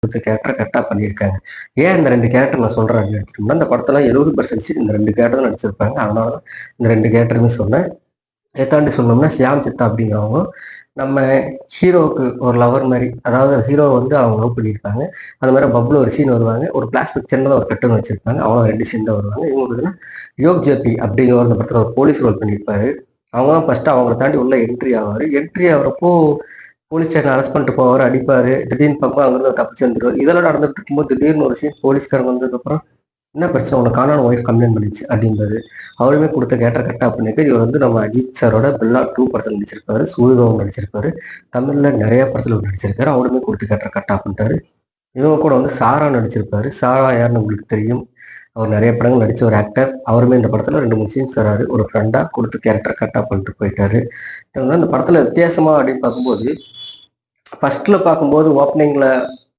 கொடுத்த கேரக்டர் கரெக்டாக பண்ணியிருக்காங்க. ஏன் இந்த 2 கேரக்டர் நான் சொல்கிறேன் அப்படின்னு எடுத்துட்டோம்னா, இந்த படத்தில் 70% சீன் இந்த 2 கேரக்டர் தான் நடிச்சிருப்பாங்க. அதனால தான் இந்த 2 கேரக்டருமே சொன்னேன். இதை தாண்டி சொன்னோம்னா, ஷியாம் சித்தா அப்படிங்கிறவங்க நம்ம ஹீரோவுக்கு ஒரு லவர் மாதிரி, அதாவது ஹீரோ வந்து அவங்க லவ் பண்ணியிருப்பாங்க. அது மாதிரி பப்ளு ஒரு சீன் வருவாங்க. ஒரு பிளாஸ்டிக் சின்னதாக ஒரு கட்டுன்னு வச்சிருப்பாங்க. அவங்க 2 சீன் தான் வருவாங்க. இவங்க பார்த்தீங்கன்னா யோக் ஜேபி அப்படிங்கிற இந்த படத்தில் ஒரு போலீஸ் ரோல் பண்ணியிருப்பாரு. அவங்க தான் ஃபர்ஸ்ட் அவங்கள தாண்டி உள்ள என்ட்ரி ஆவாரு. என்ட்ரி ஆகிறப்போ போலீஸ் ஸ்டேஷன் அரெஸ்ட் பண்ணிட்டு போவாரு, அடிப்பாரு. திடீர்னு பார்க்கும்போது அங்கிருந்து தப்பிச்சு வந்துருவாரு. இதெல்லாம் நடந்துட்டு இருக்கும்போது திடீர்னு ஒரு சீன் போலீஸ்காரங்க வந்ததுக்கப்புறம், "என்ன பிரச்சனை? உனக்கு காணாம ஒய்ஃப் கம்ப்ளைண்ட் பண்ணிச்சு" அப்படின்பாரு. அவருமே கொடுத்த கேரக்டர் கரெக்டா பண்ணியிருக்காரு. இவர் வந்து நம்ம அஜித் சாரோட பில்லா 2 படத்துல நடிச்சிருப்பாரு. சூரியாவும் நடிச்சிருப்பாரு. தமிழ்ல நிறைய படத்துல நடிச்சிருக்காரு. அவருமே கொடுத்த கேரக்டர் கரெக்டா பண்ணிட்டாரு. இவங்க கூட வந்து சாரா நடிச்சிருப்பாரு. சாரா யாருன்னு உங்களுக்கு தெரியும். அவர் நிறைய படங்கள் நடிச்ச ஒரு ஆக்டர். அவருமே இந்த படத்துல 2, 3 சீன்ஸ் வராரு. ஒரு ஃப்ரெண்டா கொடுத்து கேரக்டர் கரெக்டா பண்ணிட்டு போயிட்டாரு. இந்த படத்துல வித்தியாசமா அப்படின்னு பார்க்கும்போது, ஃபர்ஸ்ட்ல பார்க்கும்போது ஓப்பனிங்ல